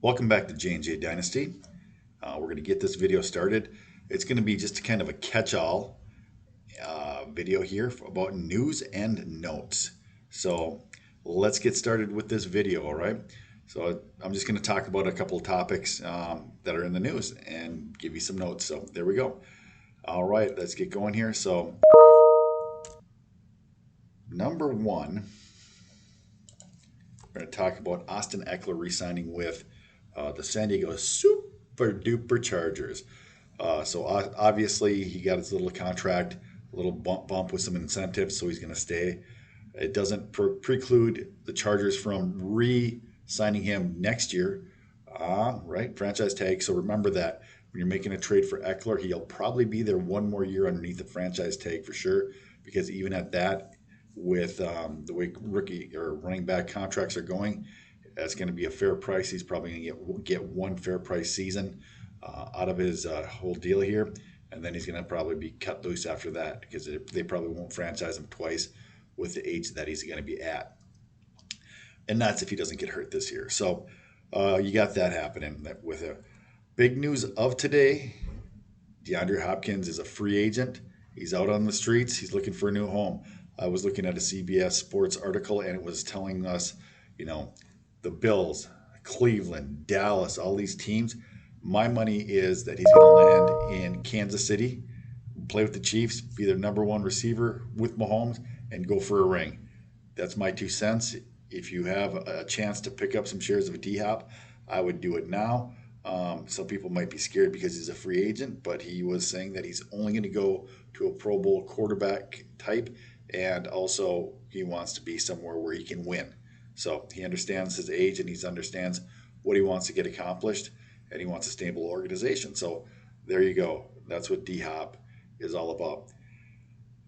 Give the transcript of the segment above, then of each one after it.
Welcome back to J&J Dynasty. We're going to get this video started. It's going to be just kind of a catch-all video here about news and notes. So let's get started with this video, all right? So I'm just going to talk about a couple of topics that are in the news and give you some notes. So there we go. All right, let's get going here. So number one, we're going to talk about Austin Eckler re-signing with the San Diego Super Duper Chargers. So obviously he got his little contract, a little bump with some incentives, so he's going to stay. It doesn't preclude the Chargers from re-signing him next year, right? Franchise tag. So remember that when you're making a trade for Eckler, he'll probably be there one more year underneath the franchise tag for sure. Because even at that, with the way rookie or running back contracts are going, that's going to be a fair price. He's probably going to get one fair price season out of his whole deal here, and then he's going to probably be cut loose after that because they probably won't franchise him twice with the age that he's going to be at, and that's if he doesn't get hurt this year. So you got that happening with a big news of today. DeAndre Hopkins is a free agent. He's out on the streets. He's looking for a new home. I was looking at a CBS Sports article, and it was telling us, you know, the Bills, Cleveland, Dallas, all these teams. My money is that he's going to land in Kansas City, play with the Chiefs, be their number one receiver with Mahomes, and go for a ring. That's my 2 cents. If you have a chance to pick up some shares of D Hop, I would do it now. Some people might be scared because he's a free agent, but he was saying that he's only going to go to a Pro Bowl quarterback type, and also he wants to be somewhere where he can win. So he understands his age and he understands what he wants to get accomplished, and he wants a stable organization. So there you go. That's what D Hop is all about.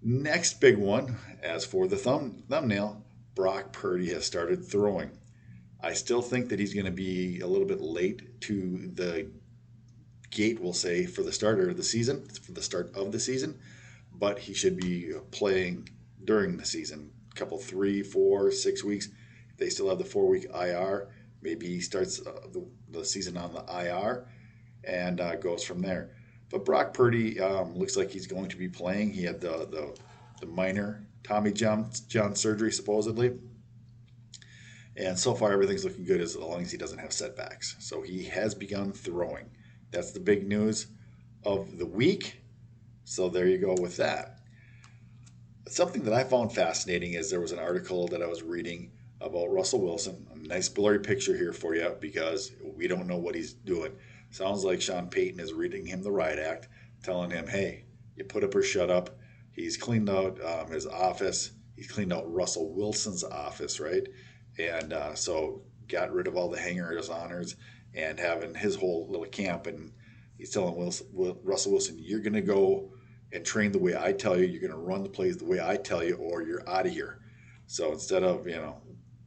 Next big one, as for the thumbnail, Brock Purdy has started throwing. I still think that he's going to be a little bit late to the gate, we'll say, for the starter of the season, for the start of the season, but he should be playing during the season. A couple, 3, 4, 6 weeks. If they still have the 4-week IR, maybe he starts the season on the IR and goes from there. But Brock Purdy looks like he's going to be playing. He had the minor Tommy John surgery, supposedly. And so far, everything's looking good as long as he doesn't have setbacks. So he has begun throwing. That's the big news of the week. So there you go with that. Something that I found fascinating is there was an article that I was reading about Russell Wilson. A nice blurry picture here for you because we don't know what he's doing. Sounds like Sean Payton is reading him the riot act, telling him, hey, you put up or shut up. He's cleaned out his office. He's cleaned out Russell Wilson's office, right? And so got rid of all the hangers honors and having his whole little camp. And he's telling Russell Wilson, you're going to go and train the way I tell you. You're going to run the plays the way I tell you, or you're out of here. So instead of,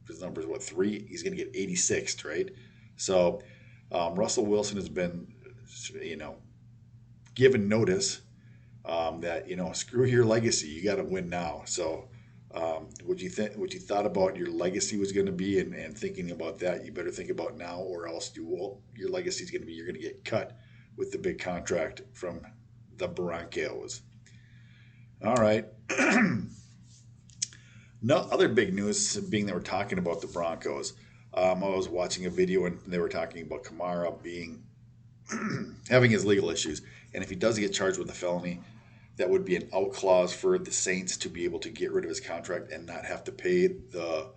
his number is what, 3, he's going to get 86th, right? So Russell Wilson has been, given notice that, screw your legacy. You got to win now. So what you thought about your legacy was going to be, and thinking about that, you better think about now, or else your legacy is going to be you're going to get cut with the big contract from the Broncos. All right. No other big news being that we're talking about the Broncos. I was watching a video and they were talking about Kamara being having his legal issues, and if he does get charged with a felony, that would be an out clause for the Saints to be able to get rid of his contract and not have to pay the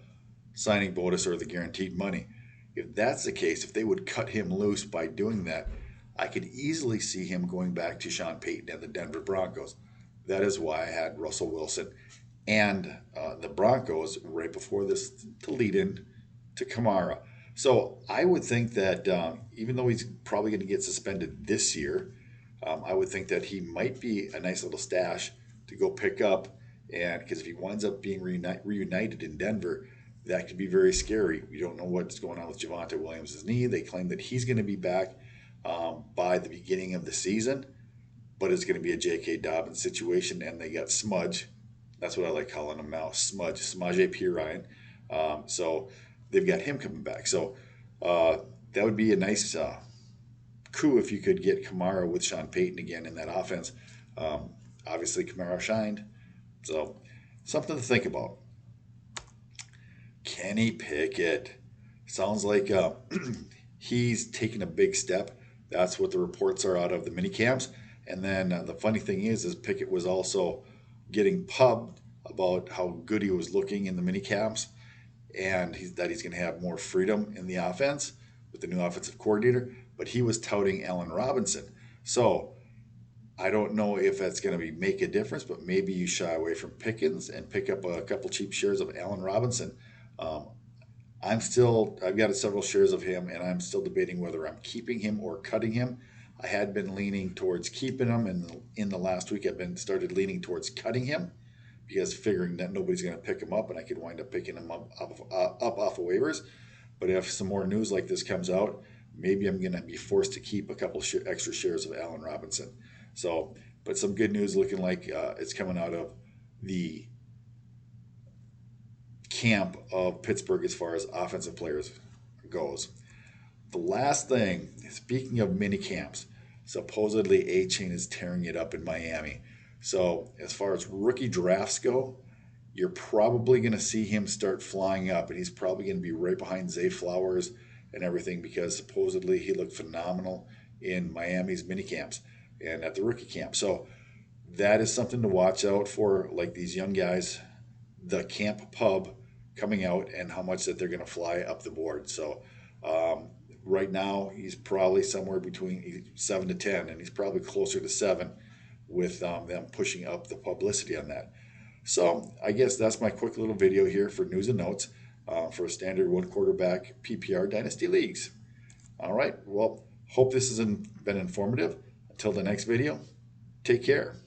signing bonus or the guaranteed money. If that's the case, if they would cut him loose by doing that, I could easily see him going back to Sean Payton and the Denver Broncos. That is why I had Russell Wilson and the Broncos right before this to lead in to Kamara. So I would think that even though he's probably going to get suspended this year, I would think that he might be a nice little stash to go pick up. And because if he winds up being reunited in Denver, that could be very scary. We don't know what's going on with Javonte Williams' knee. They claim that he's going to be back by the beginning of the season, but it's going to be a J.K. Dobbins situation. And they got Smudge. That's what I like calling him now, Samaje Perine. So they've got him coming back. So that would be a nice coup if you could get Kamara with Sean Payton again in that offense. Obviously, Kamara shined, so something to think about. Kenny Pickett sounds like he's taking a big step. That's what the reports are out of the mini camps. And then the funny thing is Pickett was also getting pubbed about how good he was looking in the mini camps, and that he's going to have more freedom in the offense with the new offensive coordinator. But he was touting Allen Robinson. So I don't know if that's going to make a difference, but maybe you shy away from Pickens and pick up a couple cheap shares of Allen Robinson. Um, I've got several shares of him, and I'm still debating whether I'm keeping him or cutting him. I had been leaning towards keeping him, and in the last week I've been started leaning towards cutting him because figuring that nobody's going to pick him up, and I could wind up picking him up off of waivers. But if some more news like this comes out, maybe I'm going to be forced to keep a couple extra shares of Allen Robinson. So, but some good news looking like it's coming out of the camp of Pittsburgh as far as offensive players goes. The last thing, speaking of mini camps, supposedly A-Chain is tearing it up in Miami. So as far as rookie drafts go, you're probably going to see him start flying up, and he's probably going to be right behind Zay Flowers and everything because supposedly he looked phenomenal in Miami's mini camps and at the rookie camp. So that is something to watch out for, like these young guys, the camp pub coming out and how much that they're going to fly up the board. So right now he's probably somewhere between 7 to 10, and he's probably closer to 7 with them pushing up the publicity on that. So I guess that's my quick little video here for news and notes for a standard one quarterback PPR dynasty leagues. All right, well, hope this has been informative. Until the next video, take care.